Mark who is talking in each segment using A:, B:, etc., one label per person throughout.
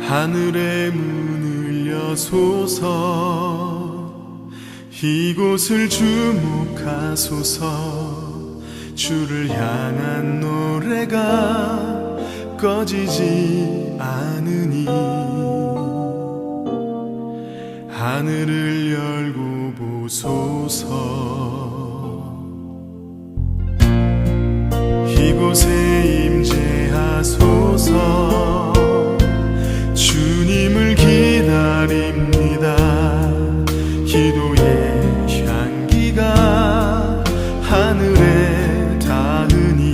A: 하늘의 문을 여소서, 이곳을 주목하소서. 주를 향한 노래가 꺼지지 않으니 하늘을 열고 보소서. 이곳에 임재하소서. 주님을 기다립니다. 기도의 향기가 하늘에 닿으니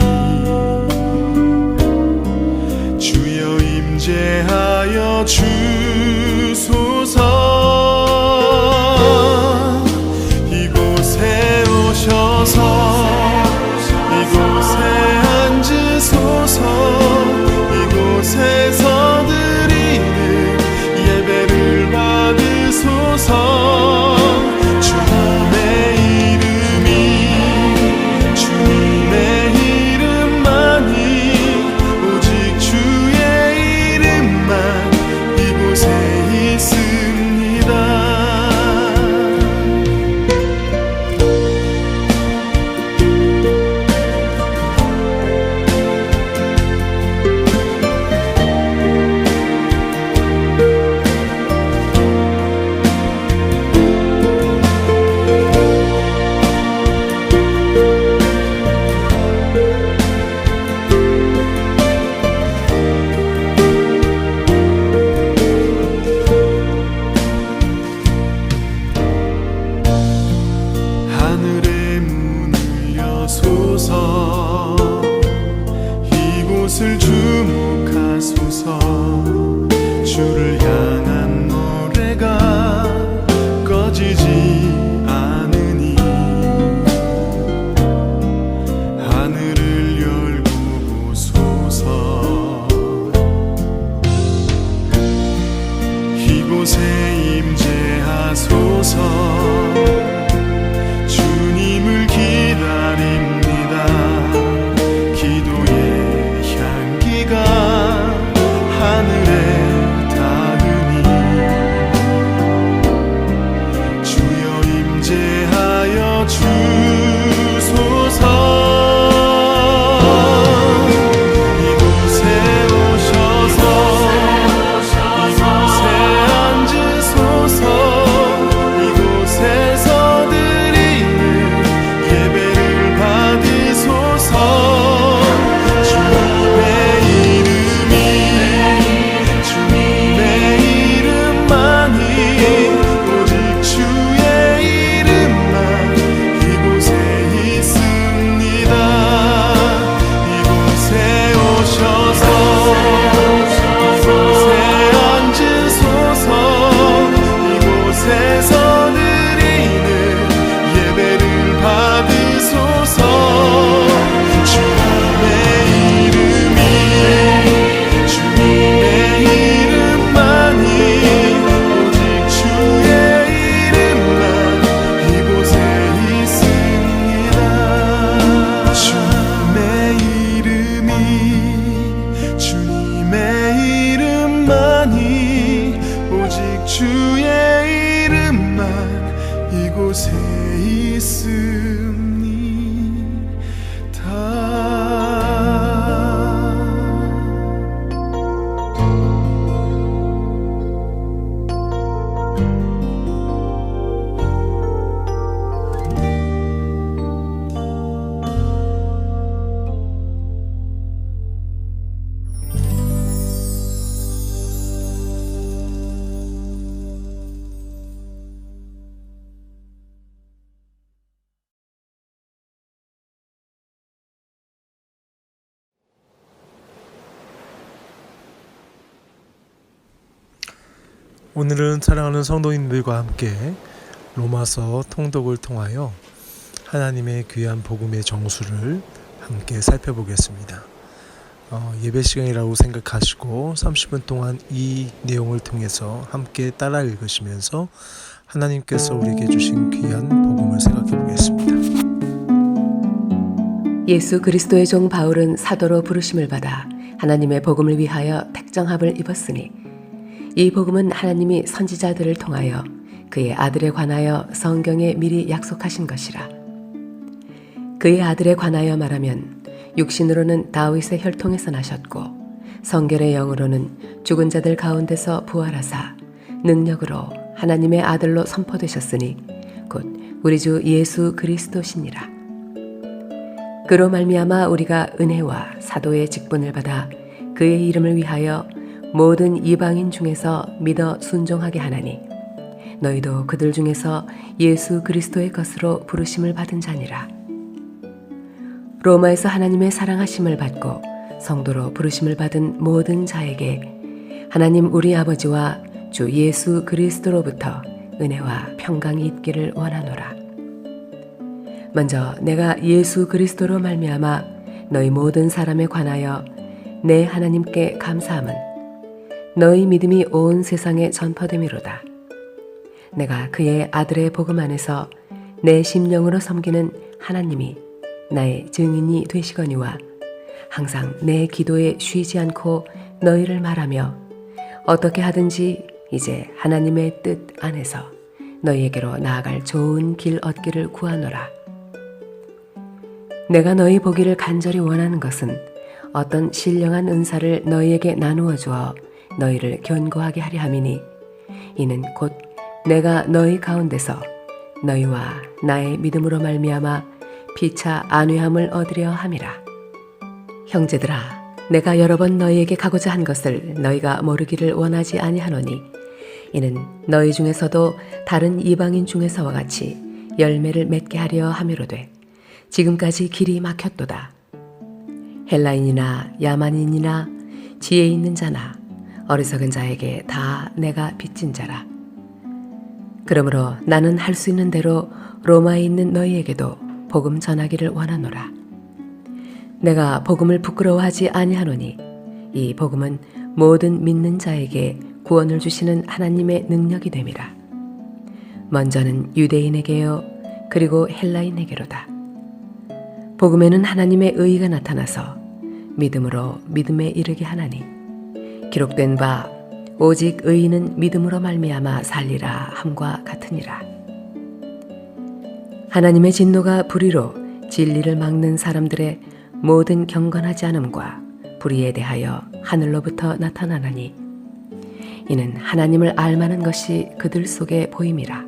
A: 주여 임재하여 주소서. 이곳에 오셔서 이곳에 앉으소서. 이곳에서 드리는 예배를 받으소서. 이곳을 주목하소서. 주를 향한 노래가 꺼지지 않으니 하늘을 열고 보소서. 이곳에 임재하소서. 주님을 기다립니다. 기도의 향기가 하늘에 닿으니 주여 임재하여 주소서. 이곳에 오셔서 이곳에 앉으소서. 이곳에서 드리는 예배를 받으소서. 주의 이름만 이곳에
B: 오늘은 사랑하는 성도님들과 함께 로마서 통독을 통하여 하나님의 귀한 복음의 정수를 함께 살펴보겠습니다. 예배 시간이라고 생각하시고 30분 동안 이 내용을 통해서 함께 따라 읽으시면서 하나님께서 우리에게 주신 귀한 복음을 생각해 보겠습니다.
C: 예수 그리스도의 종 바울은 사도로 부르심을 받아 하나님의 복음을 위하여 택정함을 입었으니 이 복음은 하나님이 선지자들을 통하여 그의 아들에 관하여 성경에 미리 약속하신 것이라. 그의 아들에 관하여 말하면 육신으로는 다윗의 혈통에서 나셨고 성결의 영으로는 죽은 자들 가운데서 부활하사 능력으로 하나님의 아들로 선포되셨으니 곧 우리 주 예수 그리스도시니라. 그로 말미암아 우리가 은혜와 사도의 직분을 받아 그의 이름을 위하여 모든 이방인 중에서 믿어 순종하게 하나니 너희도 그들 중에서 예수 그리스도의 것으로 부르심을 받은 자니라. 로마에서 하나님의 사랑하심을 받고 성도로 부르심을 받은 모든 자에게 하나님 우리 아버지와 주 예수 그리스도로부터 은혜와 평강이 있기를 원하노라. 먼저 내가 예수 그리스도로 말미암아 너희 모든 사람에 관하여 내 하나님께 감사함은 너희 믿음이 온 세상에 전파됨이로다. 내가 그의 아들의 복음 안에서 내 심령으로 섬기는 하나님이 나의 증인이 되시거니와 항상 내 기도에 쉬지 않고 너희를 말하며 어떻게 하든지 이제 하나님의 뜻 안에서 너희에게로 나아갈 좋은 길 얻기를 구하노라. 내가 너희 보기를 간절히 원하는 것은 어떤 신령한 은사를 너희에게 나누어 주어 너희를 견고하게 하려 함이니 이는 곧 내가 너희 가운데서 너희와 나의 믿음으로 말미암아 피차 안위함을 얻으려 함이라. 형제들아, 내가 여러 번 너희에게 가고자 한 것을 너희가 모르기를 원하지 아니하노니 이는 너희 중에서도 다른 이방인 중에서와 같이 열매를 맺게 하려 함이로되 지금까지 길이 막혔도다. 헬라인이나 야만인이나 지혜 있는 자나 어리석은 자에게 다 내가 빚진 자라. 그러므로 나는 할 수 있는 대로 로마에 있는 너희에게도 복음 전하기를 원하노라. 내가 복음을 부끄러워하지 아니하노니 이 복음은 모든 믿는 자에게 구원을 주시는 하나님의 능력이 됨이라. 먼저는 유대인에게요 그리고 헬라인에게로다. 복음에는 하나님의 의의가 나타나서 믿음으로 믿음에 이르게 하나니 기록된 바 오직 의인은 믿음으로 말미암아 살리라 함과 같으니라. 하나님의 진노가 불의로 진리를 막는 사람들의 모든 경건하지 않음과 불의에 대하여 하늘로부터 나타나나니 이는 하나님을 알만한 것이 그들 속에 보임이라.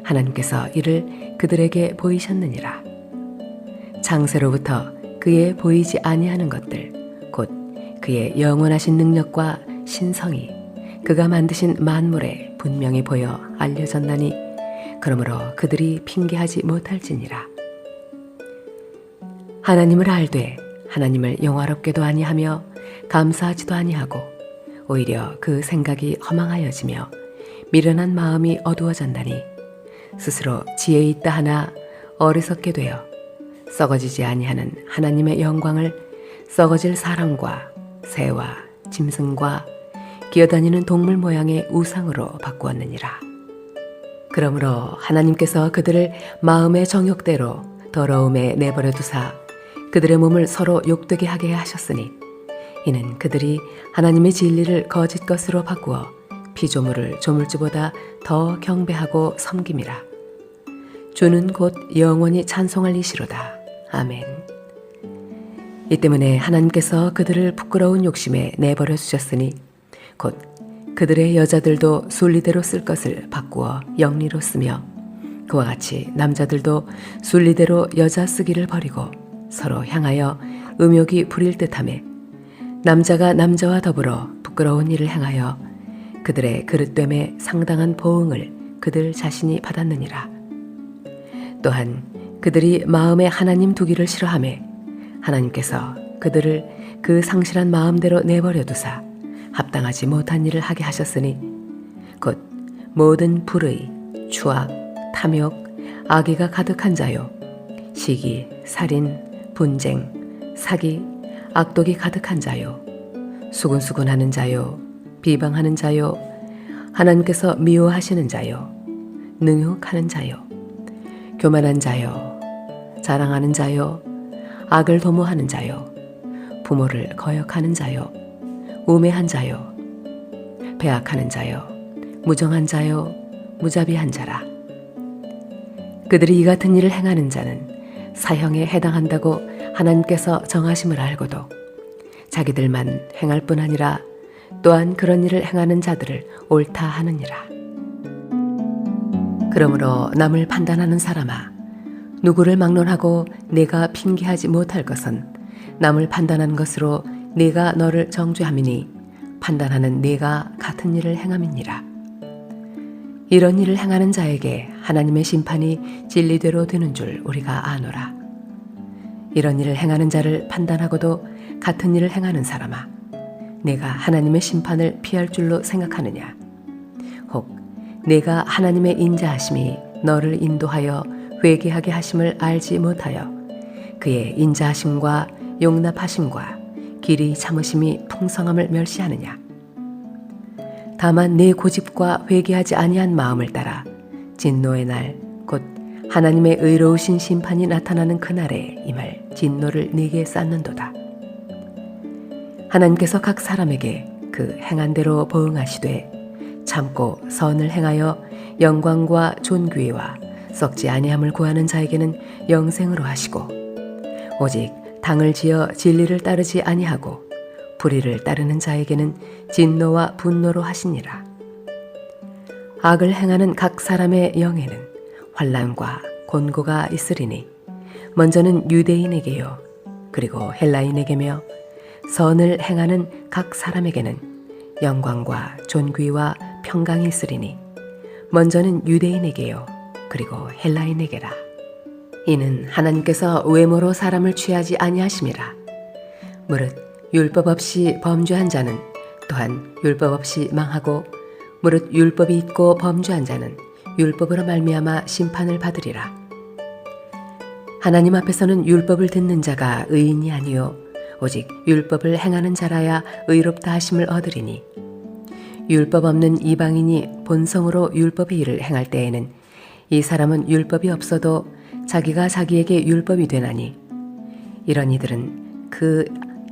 C: 하나님께서 이를 그들에게 보이셨느니라. 창세로부터 그의 보이지 아니하는 것들 곧 그의 영원하신 능력과 신성이 그가 만드신 만물에 분명히 보여 알려졌나니 그러므로 그들이 핑계하지 못할지니라. 하나님을 알되 하나님을 영화롭게도 아니하며 감사하지도 아니하고 오히려 그 생각이 허망하여지며 미련한 마음이 어두워졌나니 스스로 지혜 있다 하나 어리석게 되어 썩어지지 아니하는 하나님의 영광을 썩어질 사람과 새와 짐승과 기어다니는 동물 모양의 우상으로 바꾸었느니라. 그러므로 하나님께서 그들을 마음의 정욕대로 더러움에 내버려 두사 그들의 몸을 서로 욕되게 하게 하셨으니 이는 그들이 하나님의 진리를 거짓 것으로 바꾸어 피조물을 조물주보다 더 경배하고 섬김이라. 주는 곧 영원히 찬송할 이시로다. 아멘. 이 때문에 하나님께서 그들을 부끄러운 욕심에 내버려 두셨으니 곧 그들의 여자들도 순리대로 쓸 것을 바꾸어 영리로 쓰며 그와 같이 남자들도 순리대로 여자 쓰기를 버리고 서로 향하여 음욕이 부릴 듯하며 남자가 남자와 더불어 부끄러운 일을 행하여 그들의 그릇됨에 상당한 보응을 그들 자신이 받았느니라. 또한 그들이 마음에 하나님 두기를 싫어하며 하나님께서 그들을 그 상실한 마음대로 내버려 두사 합당하지 못한 일을 하게 하셨으니 곧 모든 불의, 추악, 탐욕, 악의가 가득한 자요 시기, 살인, 분쟁, 사기, 악독이 가득한 자요 수군수군하는 자요 비방하는 자요 하나님께서 미워하시는 자요 능욕하는 자요 교만한 자요 자랑하는 자요 악을 도모하는 자요 부모를 거역하는 자요 우매한 자요 배악하는 자요 무정한 자요 무자비한 자라. 그들이 이 같은 일을 행하는 자는 사형에 해당한다고 하나님께서 정하심을 알고도 자기들만 행할 뿐 아니라 또한 그런 일을 행하는 자들을 옳다 하느니라. 그러므로 남을 판단하는 사람아, 누구를 막론하고 네가 핑계하지 못할 것은 남을 판단하는 것으로 네가 너를 정죄함이니 판단하는 네가 같은 일을 행함이니라. 이런 일을 행하는 자에게 하나님의 심판이 진리대로 되는 줄 우리가 아노라. 이런 일을 행하는 자를 판단하고도 같은 일을 행하는 사람아, 내가 하나님의 심판을 피할 줄로 생각하느냐? 혹 내가 하나님의 인자하심이 너를 인도하여 회개하게 하심을 알지 못하여 그의 인자하심과 용납하심과 길이 참으심이 풍성함을 멸시하느냐? 다만 내 고집과 회개하지 아니한 마음을 따라 진노의 날 곧 하나님의 의로우신 심판이 나타나는 그날에 임할 진노를 네게 쌓는도다. 하나님께서 각 사람에게 그 행한 대로 보응하시되 참고 선을 행하여 영광과 존귀와 썩지 아니함을 구하는 자에게는 영생으로 하시고 오직 당을 지어 진리를 따르지 아니하고 불의를 따르는 자에게는 진노와 분노로 하시니라. 악을 행하는 각 사람의 영에는 환난과 곤고가 있으리니 먼저는 유대인에게요 그리고 헬라인에게며 선을 행하는 각 사람에게는 영광과 존귀와 평강이 있으리니 먼저는 유대인에게요 그리고 헬라인에게라. 이는 하나님께서 외모로 사람을 취하지 아니하심이라. 무릇 율법 없이 범죄한 자는 또한 율법 없이 망하고 무릇 율법이 있고 범죄한 자는 율법으로 말미암아 심판을 받으리라. 하나님 앞에서는 율법을 듣는 자가 의인이 아니요 오직 율법을 행하는 자라야 의롭다 하심을 얻으리니 율법 없는 이방인이 본성으로 율법의 일을 행할 때에는 이 사람은 율법이 없어도 자기가 자기에게 율법이 되나니 이런 이들은 그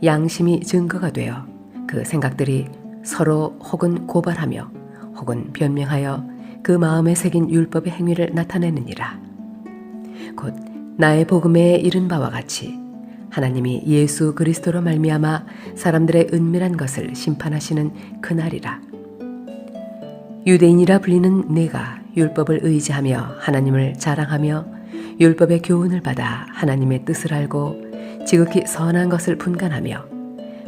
C: 양심이 증거가 되어 그 생각들이 서로 혹은 고발하며 혹은 변명하여 그 마음에 새긴 율법의 행위를 나타내느니라. 곧 나의 복음에 이른 바와 같이 하나님이 예수 그리스도로 말미암아 사람들의 은밀한 것을 심판하시는 그날이라. 유대인이라 불리는 내가 율법을 의지하며 하나님을 자랑하며 율법의 교훈을 받아 하나님의 뜻을 알고 지극히 선한 것을 분간하며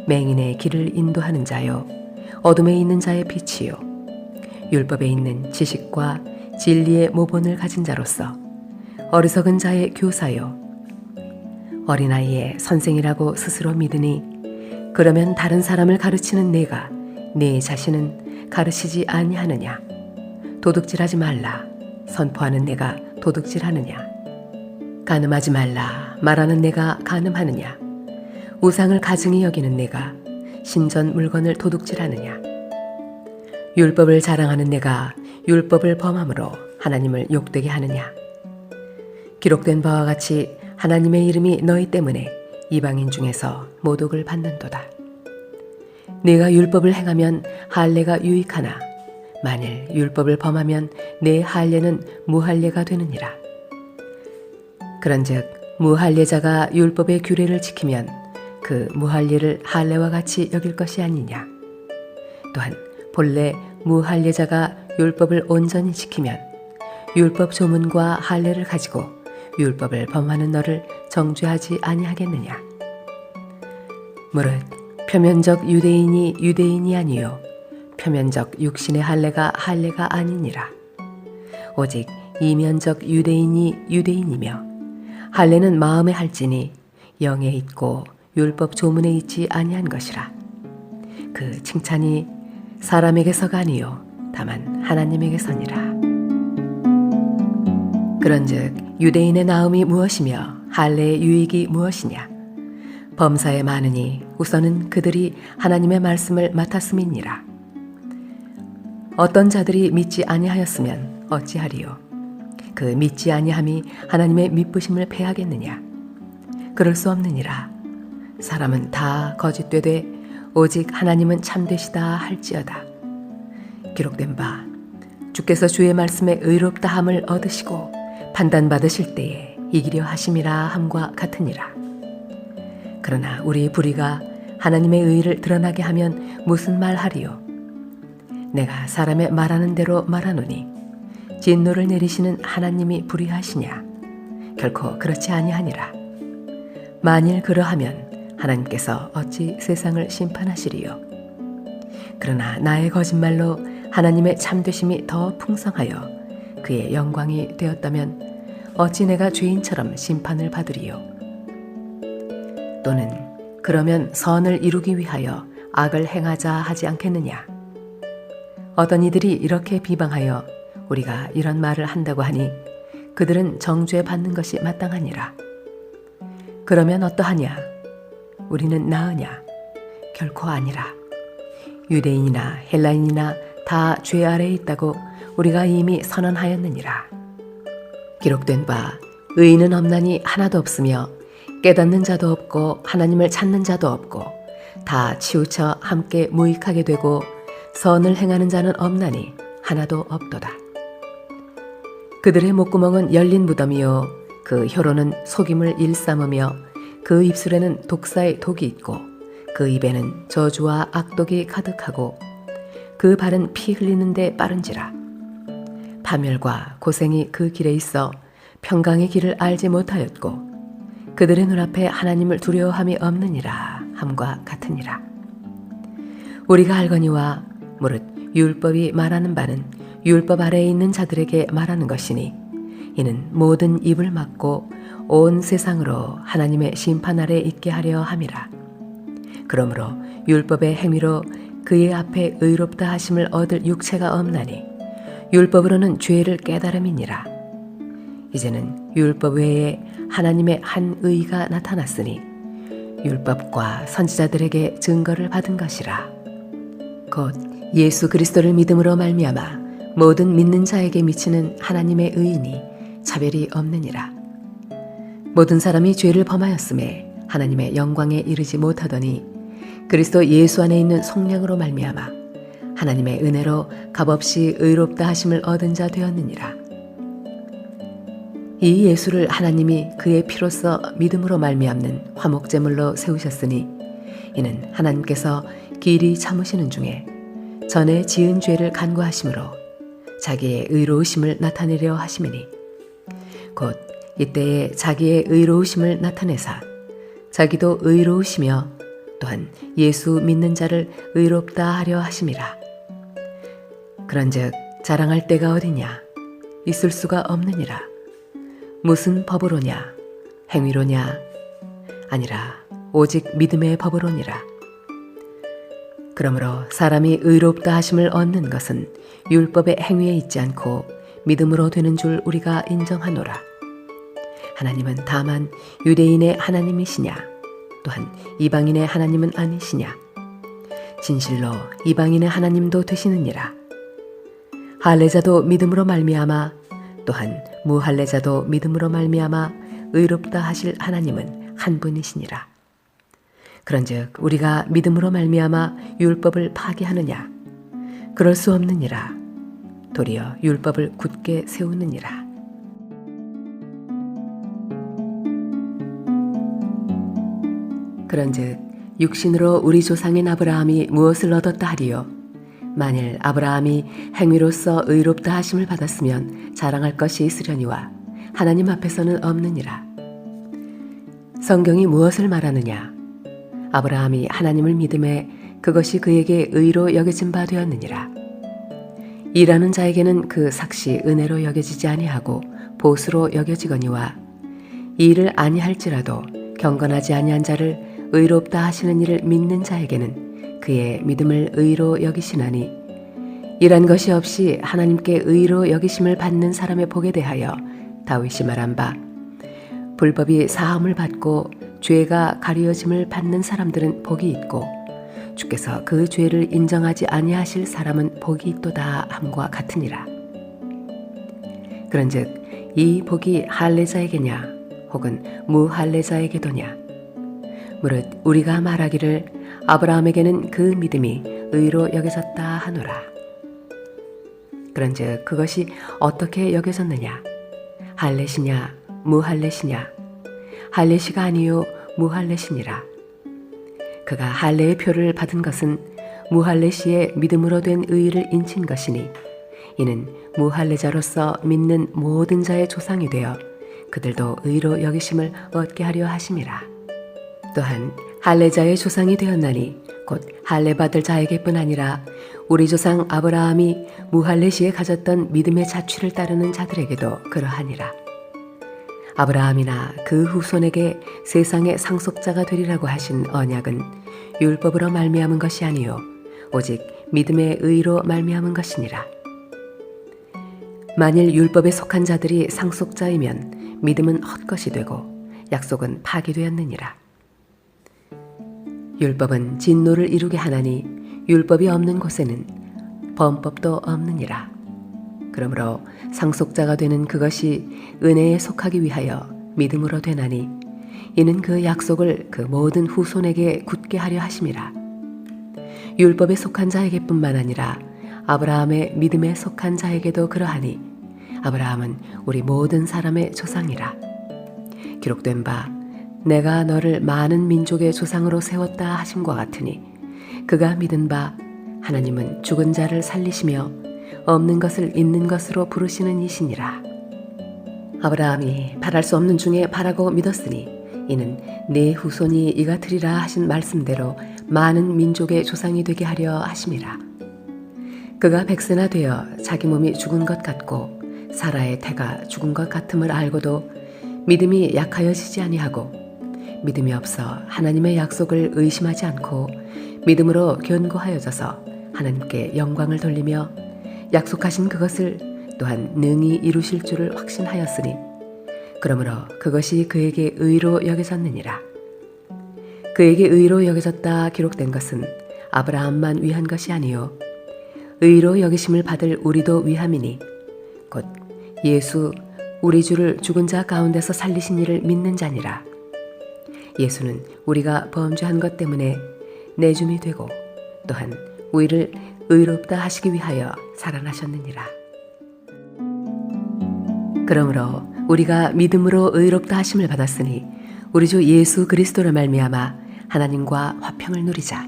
C: 맹인의 길을 인도하는 자요 어둠에 있는 자의 빛이요 율법에 있는 지식과 진리의 모본을 가진 자로서 어리석은 자의 교사요 어린아이의 선생이라고 스스로 믿으니 그러면 다른 사람을 가르치는 내가 네 자신은 가르치지 아니하느냐? 도둑질하지 말라 선포하는 내가 도둑질하느냐? 간음하지 말라 말하는 내가 간음하느냐? 우상을 가증히 여기는 내가 신전 물건을 도둑질하느냐? 율법을 자랑하는 내가 율법을 범함으로 하나님을 욕되게 하느냐? 기록된 바와 같이 하나님의 이름이 너희 때문에 이방인 중에서 모독을 받는도다. 네가 율법을 행하면 할례가 유익하나 만일 율법을 범하면 내 할례는 무할례가 되느니라. 그런즉 무할례자가 율법의 규례를 지키면 그 무할례를 할례와 같이 여길 것이 아니냐. 또한 본래 무할례자가 율법을 온전히 지키면 율법 조문과 할례를 가지고 율법을 범하는 너를 정죄하지 아니하겠느냐. 무릇 표면적 유대인이 유대인이 아니요 표면적 육신의 할례가 할례가 아니니라. 오직 이면적 유대인이 유대인이며 할례는 마음에 할지니 영에 있고 율법 조문에 있지 아니한 것이라. 그 칭찬이 사람에게서가 아니요 다만 하나님에게서니라. 그런즉 유대인의 나음이 무엇이며 할례의 유익이 무엇이냐? 범사에 많으니 우선은 그들이 하나님의 말씀을 맡았음이니라. 어떤 자들이 믿지 아니하였으면 어찌하리요? 그 믿지 아니함이 하나님의 믿부심을 패하겠느냐? 그럴 수 없느니라. 사람은 다 거짓되되 오직 하나님은 참되시다 할지어다. 기록된 바 주께서 주의 말씀에 의롭다함을 얻으시고 판단받으실 때에 이기려 하심이라 함과 같으니라. 그러나 우리 불의가 하나님의 의를 드러나게 하면 무슨 말하리요? 내가 사람의 말하는 대로 말하노니 진노를 내리시는 하나님이 불의하시냐? 결코 그렇지 아니하니라. 만일 그러하면 하나님께서 어찌 세상을 심판하시리요? 그러나 나의 거짓말로 하나님의 참되심이 더 풍성하여 그의 영광이 되었다면 어찌 내가 죄인처럼 심판을 받으리요? 또는 그러면 선을 이루기 위하여 악을 행하자 하지 않겠느냐? 어떤 이들이 이렇게 비방하여 우리가 이런 말을 한다고 하니 그들은 정죄 받는 것이 마땅하니라. 그러면 어떠하냐? 우리는 나으냐? 결코 아니라. 유대인이나 헬라인이나 다 죄 아래에 있다고 우리가 이미 선언하였느니라. 기록된 바 의인은 없나니 하나도 없으며 깨닫는 자도 없고 하나님을 찾는 자도 없고 다 치우쳐 함께 무익하게 되고 선을 행하는 자는 없나니 하나도 없도다. 그들의 목구멍은 열린 무덤이요 그 혀로는 속임을 일삼으며 그 입술에는 독사의 독이 있고 그 입에는 저주와 악독이 가득하고 그 발은 피 흘리는데 빠른지라. 파멸과 고생이 그 길에 있어 평강의 길을 알지 못하였고 그들의 눈앞에 하나님을 두려워함이 없느니라 함과 같으니라. 우리가 알거니와 무릇 율법이 말하는 바는 율법 아래에 있는 자들에게 말하는 것이니 이는 모든 입을 막고 온 세상으로 하나님의 심판 아래 있게 하려 함이라. 그러므로 율법의 행위로 그의 앞에 의롭다 하심을 얻을 육체가 없나니 율법으로는 죄를 깨달음이니라. 이제는 율법 외에 하나님의 한 의가 나타났으니 율법과 선지자들에게 증거를 받은 것이라. 곧 예수 그리스도를 믿음으로 말미암아 모든 믿는 자에게 미치는 하나님의 의인이 차별이 없느니라. 모든 사람이 죄를 범하였음에 하나님의 영광에 이르지 못하더니 그리스도 예수 안에 있는 속량으로 말미암아 하나님의 은혜로 값없이 의롭다 하심을 얻은 자 되었느니라. 이 예수를 하나님이 그의 피로써 믿음으로 말미암는 화목제물로 세우셨으니 이는 하나님께서 길이 참으시는 중에 전에 지은 죄를 간구하심으로 자기의 의로우심을 나타내려 하심이니 곧 이때에 자기의 의로우심을 나타내사 자기도 의로우시며 또한 예수 믿는 자를 의롭다 하려 하심이라. 그런즉 자랑할 때가 어디냐? 있을 수가 없느니라. 무슨 법으로냐? 행위로냐? 아니라 오직 믿음의 법으로니라. 그러므로 사람이 의롭다 하심을 얻는 것은 율법의 행위에 있지 않고 믿음으로 되는 줄 우리가 인정하노라. 하나님은 다만 유대인의 하나님이시냐? 또한 이방인의 하나님은 아니시냐? 진실로 이방인의 하나님도 되시느니라. 할례자도 믿음으로 말미암아 또한 무할례자도 믿음으로 말미암아 의롭다 하실 하나님은 한 분이시니라. 그런즉 우리가 믿음으로 말미암아 율법을 파기하느냐? 그럴 수 없느니라. 도리어 율법을 굳게 세우느니라. 그런즉 육신으로 우리 조상인 아브라함이 무엇을 얻었다 하리요? 만일 아브라함이 행위로서 의롭다 하심을 받았으면 자랑할 것이 있으려니와 하나님 앞에서는 없느니라. 성경이 무엇을 말하느냐? 아브라함이 하나님을 믿음에 그것이 그에게 의로 여겨진 바 되었느니라. 일하는 자에게는 그 삭시 은혜로 여겨지지 아니하고 보수로 여겨지거니와 일을 아니할지라도 경건하지 아니한 자를 의롭다 하시는 이를 믿는 자에게는 그의 믿음을 의로 여기시나니 이란 것이 없이 하나님께 의로 여기심을 받는 사람의 복에 대하여 다윗이 말한 바 불법이 사함을 받고 죄가 가려짐을 받는 사람들은 복이 있고 주께서 그 죄를 인정하지 아니하실 사람은 복이 있도다 함과 같으니라. 그런즉 이 복이 할례자에게냐 혹은 무할례자에게도냐? 무릇 우리가 말하기를 아브라함에게는 그 믿음이 의로 여겨졌다 하노라. 그런즉 그것이 어떻게 여겨졌느냐? 할례시냐 무할례시냐? 할례시가 아니요 무할례시니라. 그가 할례의 표를 받은 것은 무할례시의 믿음으로 된 의의를 인친 것이니 이는 무할례자로서 믿는 모든 자의 조상이 되어 그들도 의로 여기심을 얻게 하려 하심이라. 또한 할례자의 조상이 되었나니 곧 할례 받을 자에게뿐 아니라 우리 조상 아브라함이 무할례시에 가졌던 믿음의 자취를 따르는 자들에게도 그러하니라. 아브라함이나 그 후손에게 세상의 상속자가 되리라고 하신 언약은 율법으로 말미암은 것이 아니요 오직 믿음의 의로 말미암은 것이니라. 만일 율법에 속한 자들이 상속자이면 믿음은 헛것이 되고 약속은 파기되었느니라. 율법은 진노를 이루게 하나니 율법이 없는 곳에는 범법도 없느니라. 그러므로 상속자가 되는 그것이 은혜에 속하기 위하여 믿음으로 되나니 이는 그 약속을 그 모든 후손에게 굳게 하려 하심이라. 율법에 속한 자에게뿐만 아니라 아브라함의 믿음에 속한 자에게도 그러하니 아브라함은 우리 모든 사람의 조상이라. 기록된 바 내가 너를 많은 민족의 조상으로 세웠다 하심과 같으니 그가 믿은 바 하나님은 죽은 자를 살리시며 없는 것을 있는 것으로 부르시는 이시니라. 아브라함이 바랄 수 없는 중에 바라고 믿었으니 이는 네 후손이 이같으리라 하신 말씀대로 많은 민족의 조상이 되게 하려 하심이라. 그가 백세나 되어 자기 몸이 죽은 것 같고 사라의 태가 죽은 것 같음을 알고도 믿음이 약하여지지 아니하고 믿음이 없어 하나님의 약속을 의심하지 않고 믿음으로 견고하여져서 하나님께 영광을 돌리며 약속하신 그것을 또한 능히 이루실 줄을 확신하였으니 그러므로 그것이 그에게 의로 여겨졌느니라. 그에게 의로 여겨졌다 기록된 것은 아브라함만 위한 것이 아니요 의로 여기심을 받을 우리도 위함이니 곧 예수 우리 주를 죽은 자 가운데서 살리신 이를 믿는 자니라. 예수는 우리가 범죄한 것 때문에 내줌이 되고 또한 우리를 의롭다 하시기 위하여 살아나셨느니라. 그러므로 우리가 믿음으로 의롭다 하심을 받았으니 우리 주 예수 그리스도로 말미암아 하나님과 화평을 누리자.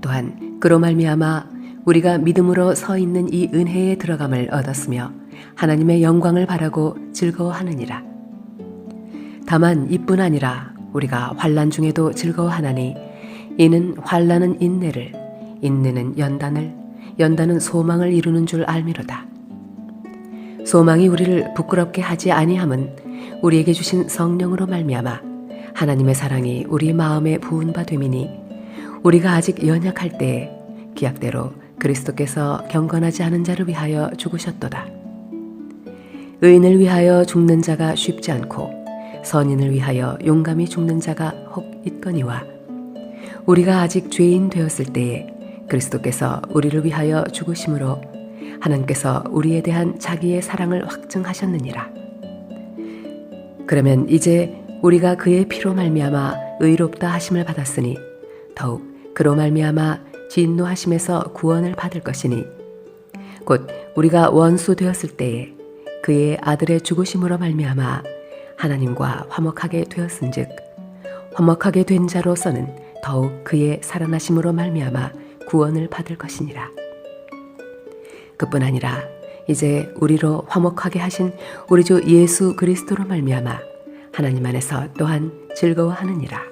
C: 또한 그로 말미암아 우리가 믿음으로 서 있는 이 은혜에 들어감을 얻었으며 하나님의 영광을 바라고 즐거워하느니라. 다만 이뿐 아니라 우리가 환난 중에도 즐거워하나니 이는 환난은 인내를, 인내는 연단을, 연단은 소망을 이루는 줄 알미로다. 소망이 우리를 부끄럽게 하지 아니함은 우리에게 주신 성령으로 말미암아 하나님의 사랑이 우리 마음에 부은 바 됨이니 우리가 아직 연약할 때에 기약대로 그리스도께서 경건하지 않은 자를 위하여 죽으셨도다. 의인을 위하여 죽는 자가 쉽지 않고 선인을 위하여 용감히 죽는 자가 혹 있거니와 우리가 아직 죄인 되었을 때에 그리스도께서 우리를 위하여 죽으심으로 하나님께서 우리에 대한 자기의 사랑을 확증하셨느니라. 그러면 이제 우리가 그의 피로 말미암아 의롭다 하심을 받았으니 더욱 그로 말미암아 진노하심에서 구원을 받을 것이니 곧 우리가 원수 되었을 때에 그의 아들의 죽으심으로 말미암아 하나님과 화목하게 되었은즉 화목하게 된 자로서는 더욱 그의 살아나심으로 말미암아 구원을 받을 것이니라. 그뿐 아니라 이제 우리로 화목하게 하신 우리 주 예수 그리스도로 말미암아 하나님 안에서 또한 즐거워하느니라.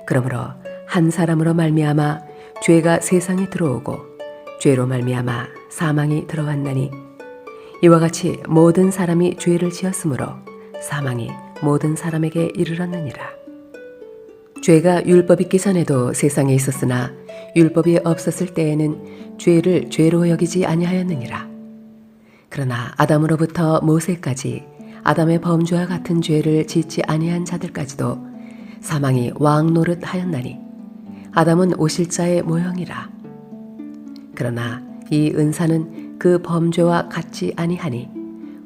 C: 그러므로 한 사람으로 말미암아 죄가 세상에 들어오고 죄로 말미암아 사망이 들어왔나니 이와 같이 모든 사람이 죄를 지었으므로 사망이 모든 사람에게 이르렀느니라. 죄가 율법 있기 전에도 세상에 있었으나 율법이 없었을 때에는 죄를 죄로 여기지 아니하였느니라. 그러나 아담으로부터 모세까지 아담의 범죄와 같은 죄를 짓지 아니한 자들까지도 사망이 왕 노릇하였나니 아담은 오실자의 모형이라. 그러나 이 은사는 그 범죄와 같지 아니하니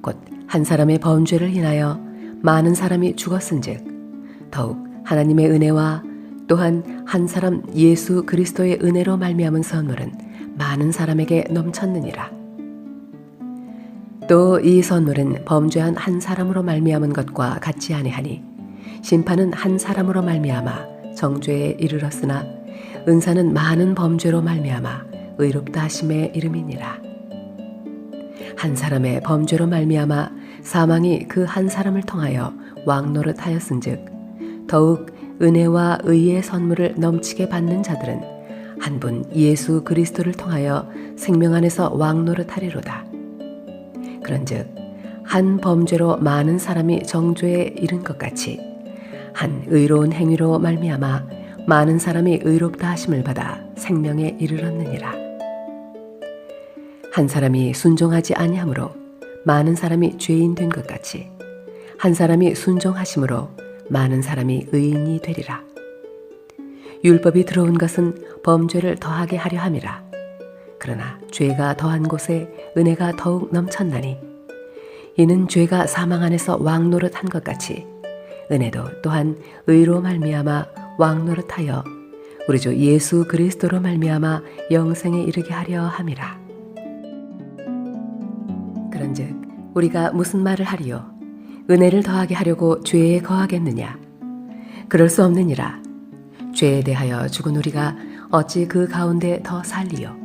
C: 곧 한 사람의 범죄를 인하여 많은 사람이 죽었은즉 더욱 하나님의 은혜와 또한 한 사람 예수 그리스도의 은혜로 말미암은 선물은 많은 사람에게 넘쳤느니라. 또 이 선물은 범죄한 한 사람으로 말미암은 것과 같지 아니하니 심판은 한 사람으로 말미암아 정죄에 이르렀으나 은사는 많은 범죄로 말미암아 의롭다 하심에 이름이니라. 한 사람의 범죄로 말미암아 사망이 그 한 사람을 통하여 왕노릇하였은즉 더욱 은혜와 의의 선물을 넘치게 받는 자들은 한 분 예수 그리스도를 통하여 생명 안에서 왕노릇하리로다. 그런즉 한 범죄로 많은 사람이 정죄에 이른 것 같이 한 의로운 행위로 말미암아 많은 사람이 의롭다 하심을 받아 생명에 이르렀느니라. 한 사람이 순종하지 아니하므로 많은 사람이 죄인 된 것 같이 한 사람이 순종하심으로 많은 사람이 의인이 되리라. 율법이 들어온 것은 범죄를 더하게 하려 함이라. 그러나 죄가 더한 곳에 은혜가 더욱 넘쳤나니 이는 죄가 사망 안에서 왕노릇한 것 같이 은혜도 또한 의로 말미암아 왕노릇하여 우리 주 예수 그리스도로 말미암아 영생에 이르게 하려 함이라. 그런즉 우리가 무슨 말을 하리요? 은혜를 더하게 하려고 죄에 거하겠느냐? 그럴 수 없느니라. 죄에 대하여 죽은 우리가 어찌 그 가운데 더 살리요?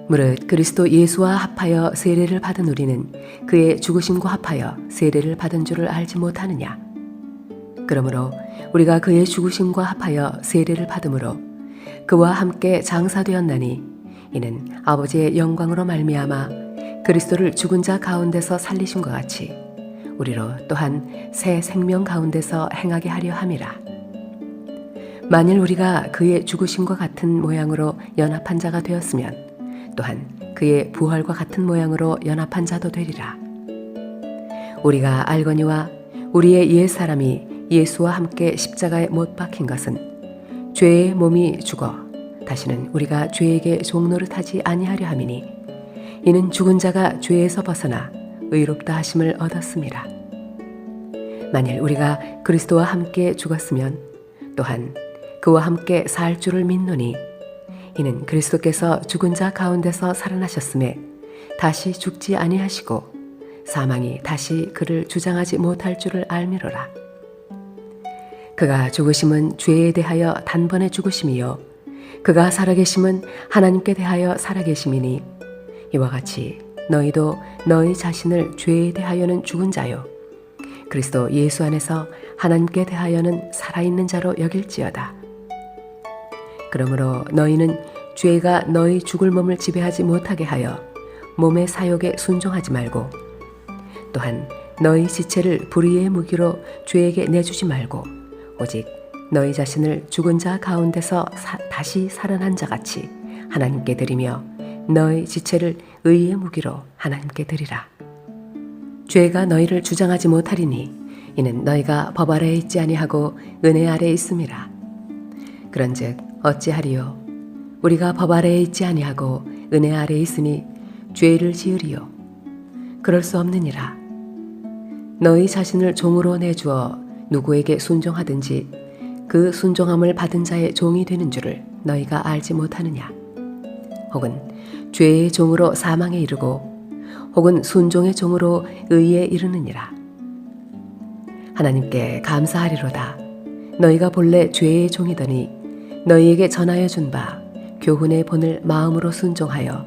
C: 무릇 그리스도 예수와 합하여 세례를 받은 우리는 그의 죽으심과 합하여 세례를 받은 줄을 알지 못하느냐? 그러므로 우리가 그의 죽으심과 합하여 세례를 받음으로 그와 함께 장사되었나니 이는 아버지의 영광으로 말미암아 그리스도를 죽은 자 가운데서 살리심과 같이 우리로 또한 새 생명 가운데서 행하게 하려 함이라. 만일 우리가 그의 죽으심과 같은 모양으로 연합한 자가 되었으면 또한 그의 부활과 같은 모양으로 연합한 자도 되리라. 우리가 알거니와 우리의 옛 사람이 예수와 함께 십자가에 못 박힌 것은 죄의 몸이 죽어 다시는 우리가 죄에게 종노릇하지 아니하려 함이니 이는 죽은 자가 죄에서 벗어나 의롭다 하심을 얻었음이라. 만일 우리가 그리스도와 함께 죽었으면 또한 그와 함께 살 줄을 믿노니 이는 그리스도께서 죽은 자 가운데서 살아나셨음에 다시 죽지 아니하시고 사망이 다시 그를 주장하지 못할 줄을 알미로라. 그가 죽으심은 죄에 대하여 단번에 죽으심이요 그가 살아계심은 하나님께 대하여 살아계심이니 이와 같이 너희도 너희 자신을 죄에 대하여는 죽은 자요 그리스도 예수 안에서 하나님께 대하여는 살아있는 자로 여길지어다. 그러므로 너희는 죄가 너희 죽을 몸을 지배하지 못하게 하여 몸의 사욕에 순종하지 말고 또한 너희 지체를 불의의 무기로 죄에게 내주지 말고 오직 너희 자신을 죽은 자 가운데서 다시 살아난 자같이 하나님께 드리며 너희 지체를 의의 무기로 하나님께 드리라. 죄가 너희를 주장하지 못하리니 이는 너희가 법 아래에 있지 아니하고 은혜 아래에 있음이라. 그런즉 어찌하리요? 우리가 법 아래에 있지 아니하고 은혜 아래에 있으니 죄를 지으리요? 그럴 수 없느니라. 너희 자신을 종으로 내주어 누구에게 순종하든지 그 순종함을 받은 자의 종이 되는 줄을 너희가 알지 못하느냐? 혹은 죄의 종으로 사망에 이르고 혹은 순종의 종으로 의에 이르느니라. 하나님께 감사하리로다. 너희가 본래 죄의 종이더니 너희에게 전하여 준 바 교훈의 본을 마음으로 순종하여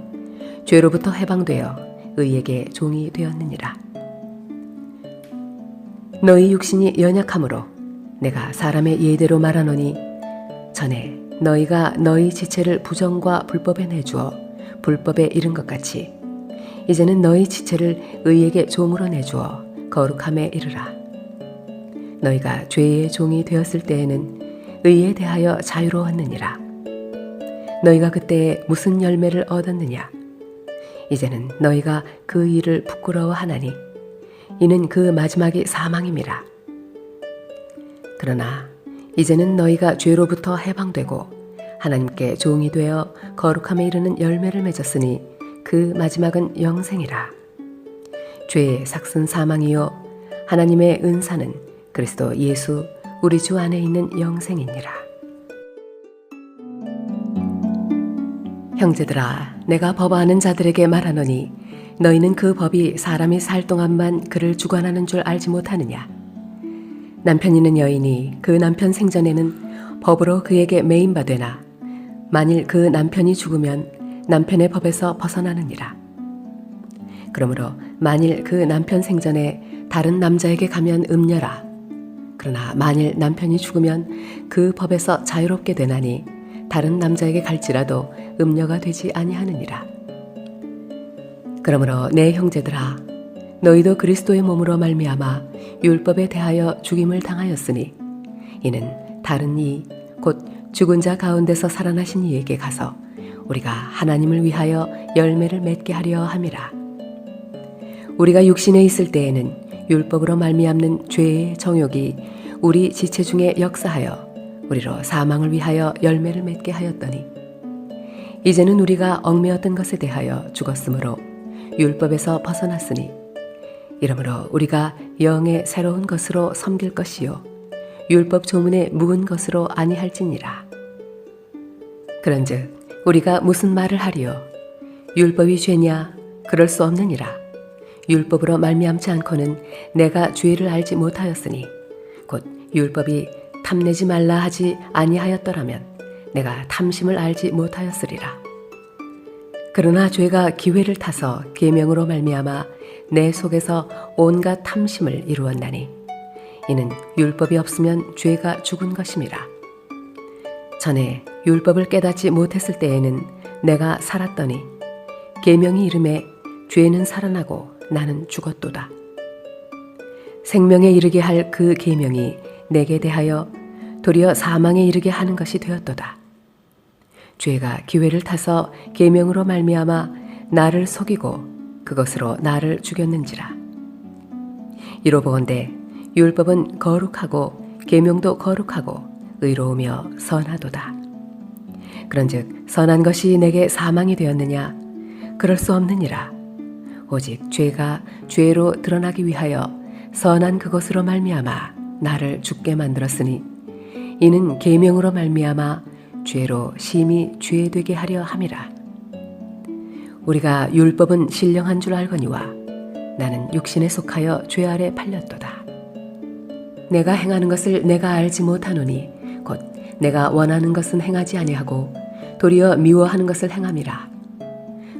C: 죄로부터 해방되어 의에게 종이 되었느니라. 너희 육신이 연약함으로 내가 사람의 예대로 말하노니 전에 너희가 너희 지체를 부정과 불법에 내주어 불법에 이른 것 같이 이제는 너희 지체를 의에게 종으로 내주어 거룩함에 이르라. 너희가 죄의 종이 되었을 때에는 의에 대하여 자유로웠느니라. 너희가 그때 무슨 열매를 얻었느냐? 이제는 너희가 그 일을 부끄러워하나니 이는 그 마지막이 사망임이라. 그러나 이제는 너희가 죄로부터 해방되고 하나님께 종이 되어 거룩함에 이르는 열매를 맺었으니 그 마지막은 영생이라. 죄의 삭슨 사망이요 하나님의 은사는 그리스도 예수 우리 주 안에 있는 영생이니라. 형제들아, 내가 법 아는 자들에게 말하노니 너희는 그 법이 사람이 살 동안만 그를 주관하는 줄 알지 못하느냐? 남편 있는 여인이 그 남편 생전에는 법으로 그에게 매인바 되나 만일 그 남편이 죽으면 남편의 법에서 벗어나느니라. 그러므로 만일 그 남편 생전에 다른 남자에게 가면 음녀라. 그러나 만일 남편이 죽으면 그 법에서 자유롭게 되나니 다른 남자에게 갈지라도 음녀가 되지 아니하느니라. 그러므로 내 형제들아, 너희도 그리스도의 몸으로 말미암아 율법에 대하여 죽임을 당하였으니 이는 다른 이 곧 죽은 자 가운데서 살아나신 이에게 가서 우리가 하나님을 위하여 열매를 맺게 하려 함이라. 우리가 육신에 있을 때에는 율법으로 말미암는 죄의 정욕이 우리 지체 중에 역사하여 우리로 사망을 위하여 열매를 맺게 하였더니 이제는 우리가 얽매였던 것에 대하여 죽었으므로 율법에서 벗어났으니 이러므로 우리가 영의 새로운 것으로 섬길 것이요 율법 조문에 묵은 것으로 아니할지니라. 그런즉 우리가 무슨 말을 하리요? 율법이 죄냐? 그럴 수 없느니라. 율법으로 말미암지 않고는 내가 죄를 알지 못하였으니 곧 율법이 탐내지 말라 하지 아니하였더라면 내가 탐심을 알지 못하였으리라. 그러나 죄가 기회를 타서 계명으로 말미암아 내 속에서 온갖 탐심을 이루었나니 이는 율법이 없으면 죄가 죽은 것임이라. 전에 율법을 깨닫지 못했을 때에는 내가 살았더니 계명이 이름에 죄는 살아나고 나는 죽었도다. 생명에 이르게 할 그 계명이 내게 대하여 도리어 사망에 이르게 하는 것이 되었도다. 죄가 기회를 타서 계명으로 말미암아 나를 속이고 그것으로 나를 죽였는지라. 이로 보건대 율법은 거룩하고 계명도 거룩하고 의로우며 선하도다. 그런즉 선한 것이 내게 사망이 되었느냐? 그럴 수 없느니라. 오직 죄가 죄로 드러나기 위하여 선한 그것으로 말미암아 나를 죽게 만들었으니 이는 계명으로 말미암아 죄로 심히 죄되게 하려 함이라. 우리가 율법은 신령한 줄 알거니와 나는 육신에 속하여 죄 아래 팔렸도다. 내가 행하는 것을 내가 알지 못하노니 곧 내가 원하는 것은 행하지 아니하고 도리어 미워하는 것을 행함이라.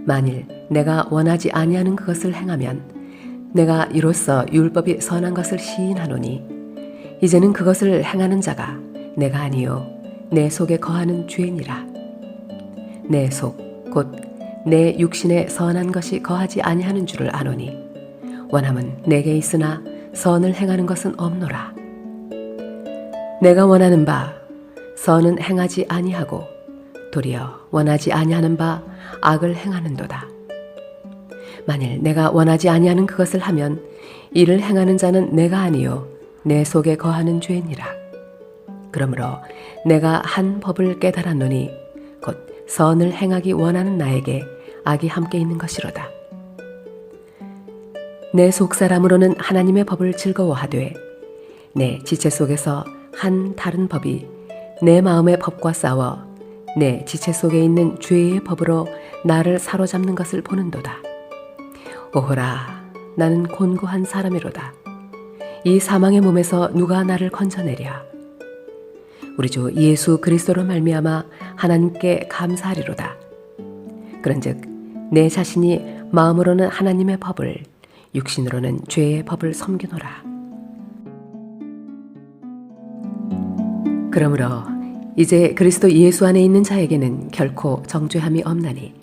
C: 만일 내가 원하지 아니하는 그것을 행하면 내가 이로써 율법이 선한 것을 시인하노니 이제는 그것을 행하는 자가 내가 아니요 내 속에 거하는 죄니라. 내 속 곧 내 육신에 선한 것이 거하지 아니하는 줄을 아노니 원함은 내게 있으나 선을 행하는 것은 없노라. 내가 원하는 바 선은 행하지 아니하고 도리어 원하지 아니하는 바 악을 행하는도다. 만일 내가 원하지 아니하는 그것을 하면 이를 행하는 자는 내가 아니요 내 속에 거하는 죄니라. 그러므로 내가 한 법을 깨달았노니 곧 선을 행하기 원하는 나에게 악이 함께 있는 것이로다. 내 속사람으로는 하나님의 법을 즐거워하되 내 지체 속에서 한 다른 법이 내 마음의 법과 싸워 내 지체 속에 있는 죄의 법으로 나를 사로잡는 것을 보는도다. 오호라, 나는 곤고한 사람이로다. 이 사망의 몸에서 누가 나를 건져내랴. 우리 주 예수 그리스도로 말미암아 하나님께 감사하리로다. 그런즉 내 자신이 마음으로는 하나님의 법을 육신으로는 죄의 법을 섬기노라. 그러므로 이제 그리스도 예수 안에 있는 자에게는 결코 정죄함이 없나니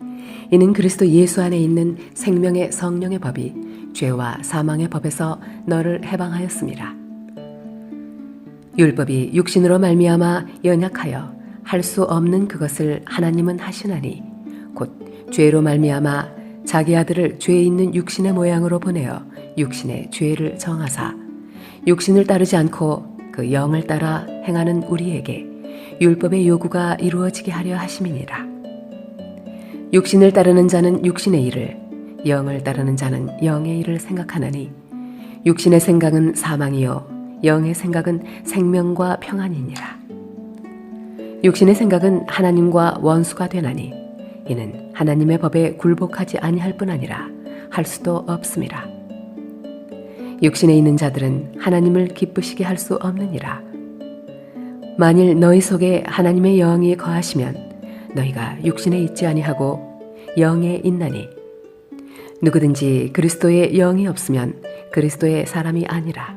C: 이는 그리스도 예수 안에 있는 생명의 성령의 법이 죄와 사망의 법에서 너를 해방하였습니다. 율법이 육신으로 말미암아 연약하여 할 수 없는 그것을 하나님은 하시나니 곧 죄로 말미암아 자기 아들을 죄 있는 육신의 모양으로 보내어 육신의 죄를 정하사 육신을 따르지 않고 그 영을 따라 행하는 우리에게 율법의 요구가 이루어지게 하려 하심이니라. 육신을 따르는 자는 육신의 일을, 영을 따르는 자는 영의 일을 생각하나니 육신의 생각은 사망이요 영의 생각은 생명과 평안이니라. 육신의 생각은 하나님과 원수가 되나니 이는 하나님의 법에 굴복하지 아니할 뿐 아니라 할 수도 없음이라. 육신에 있는 자들은 하나님을 기쁘시게 할 수 없느니라. 만일 너희 속에 하나님의 영이 거하시면 너희가 육신에 있지 아니하고 영에 있나니 누구든지 그리스도의 영이 없으면 그리스도의 사람이 아니라.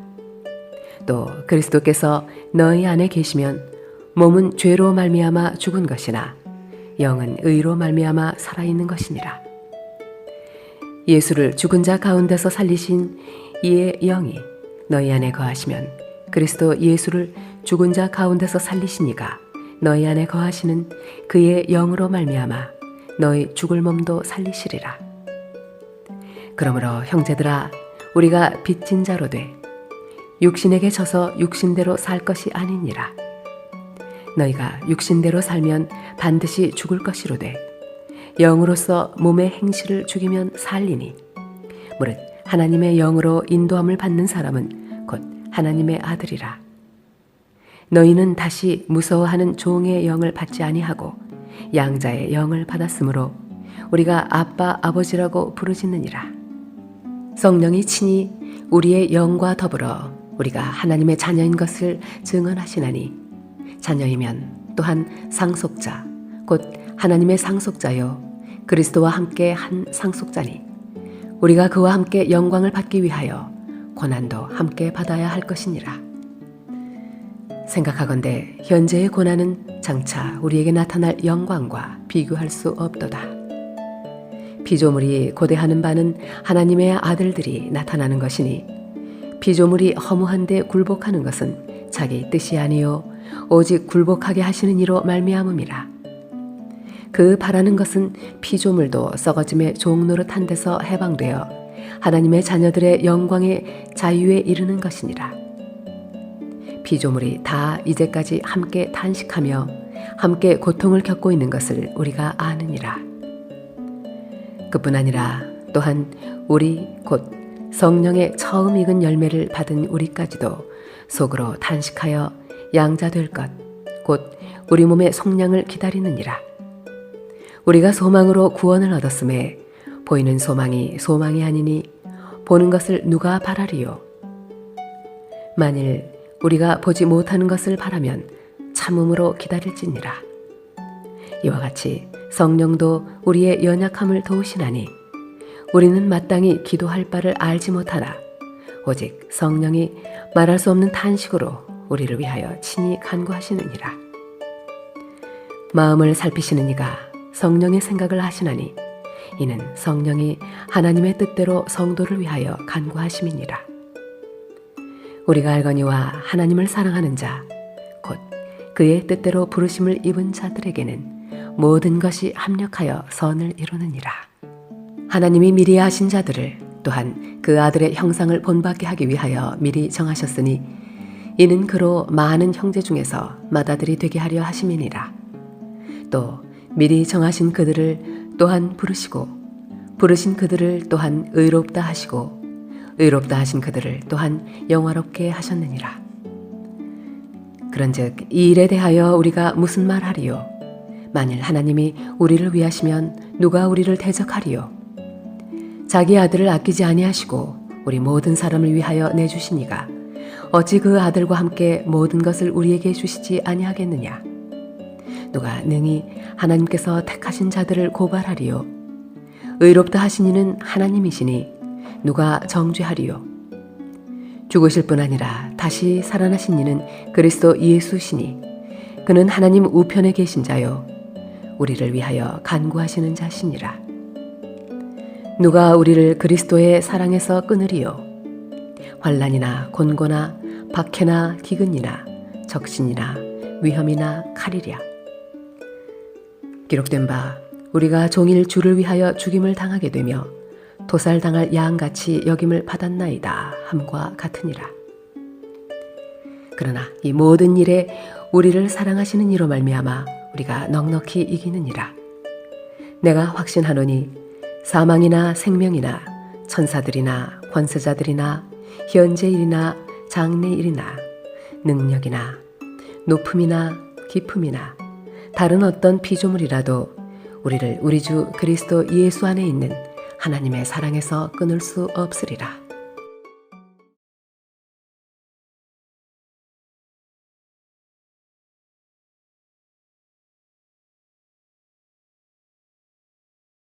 C: 또 그리스도께서 너희 안에 계시면 몸은 죄로 말미암아 죽은 것이나 영은 의로 말미암아 살아있는 것이니라. 예수를 죽은 자 가운데서 살리신 이의 영이 너희 안에 거하시면 그리스도 예수를 죽은 자 가운데서 살리신 이가 너희 안에 거하시는 그의 영으로 말미암아 너희 죽을 몸도 살리시리라. 그러므로 형제들아, 우리가 빚진 자로 돼 육신에게 져서 육신대로 살 것이 아니니라. 너희가 육신대로 살면 반드시 죽을 것이로되 영으로서 몸의 행실을 죽이면 살리니 무릇 하나님의 영으로 인도함을 받는 사람은 곧 하나님의 아들이라. 너희는 다시 무서워하는 종의 영을 받지 아니하고 양자의 영을 받았으므로 우리가 아빠 아버지라고 부르짖느니라. 성령이 친히 우리의 영과 더불어 우리가 하나님의 자녀인 것을 증언하시나니 자녀이면 또한 상속자 곧 하나님의 상속자요 그리스도와 함께 한 상속자니 우리가 그와 함께 영광을 받기 위하여 고난도 함께 받아야 할 것이니라. 생각하건대 현재의 고난은 장차 우리에게 나타날 영광과 비교할 수 없도다. 피조물이 고대하는 바는 하나님의 아들들이 나타나는 것이니 피조물이 허무한데 굴복하는 것은 자기 뜻이 아니요 오직 굴복하게 하시는 이로 말미암음이라. 그 바라는 것은 피조물도 썩어짐의 종노릇한 데서 해방되어 하나님의 자녀들의 영광의 자유에 이르는 것이니라. 피조물이 다 이제까지 함께 탄식하며 함께 고통을 겪고 있는 것을 우리가 아느니라. 그뿐 아니라 또한 우리 곧 성령의 처음 익은 열매를 받은 우리까지도 속으로 탄식하여 양자될 것 곧 우리 몸의 속량을 기다리느니라. 우리가 소망으로 구원을 얻었음에 보이는 소망이 소망이 아니니 보는 것을 누가 바라리요. 만일 우리가 보지 못하는 것을 바라면 참음으로 기다릴지니라. 이와 같이 성령도 우리의 연약함을 도우시나니 우리는 마땅히 기도할 바를 알지 못하나 오직 성령이 말할 수 없는 탄식으로 우리를 위하여 친히 간구하시느니라. 마음을 살피시는 이가 성령의 생각을 하시나니 이는 성령이 하나님의 뜻대로 성도를 위하여 간구하심이니라. 우리가 알거니와 하나님을 사랑하는 자 곧 그의 뜻대로 부르심을 입은 자들에게는 모든 것이 합력하여 선을 이루느니라. 하나님이 미리 하신 자들을 또한 그 아들의 형상을 본받게 하기 위하여 미리 정하셨으니 이는 그로 많은 형제 중에서 맏아들이 되게 하려 하심이니라. 또 미리 정하신 그들을 또한 부르시고 부르신 그들을 또한 의롭다 하시고 의롭다 하신 그들을 또한 영화롭게 하셨느니라. 그런즉 이 일에 대하여 우리가 무슨 말하리요? 만일 하나님이 우리를 위하시면 누가 우리를 대적하리요? 자기 아들을 아끼지 아니하시고 우리 모든 사람을 위하여 내주시니가 어찌 그 아들과 함께 모든 것을 우리에게 주시지 아니하겠느냐? 누가 능히 하나님께서 택하신 자들을 고발하리요? 의롭다 하신 이는 하나님이시니 누가 정죄하리요? 죽으실 뿐 아니라 다시 살아나신 이는 그리스도 예수시니 그는 하나님 우편에 계신 자요 우리를 위하여 간구하시는 자시니라. 누가 우리를 그리스도의 사랑에서 끊으리요? 환난이나 곤고나 박해나 기근이나 적신이나 위험이나 칼이랴. 기록된 바 우리가 종일 주를 위하여 죽임을 당하게 되며 도살당할 양같이 여김을 받았나이다 함과 같으니라. 그러나 이 모든 일에 우리를 사랑하시는 이로 말미암아 우리가 넉넉히 이기느니라. 내가 확신하노니 사망이나 생명이나 천사들이나 권세자들이나 현재일이나 장래일이나 능력이나 높음이나 깊음이나 다른 어떤 피조물이라도 우리를 우리 주 그리스도 예수 안에 있는 하나님의 사랑에서 끊을 수 없으리라.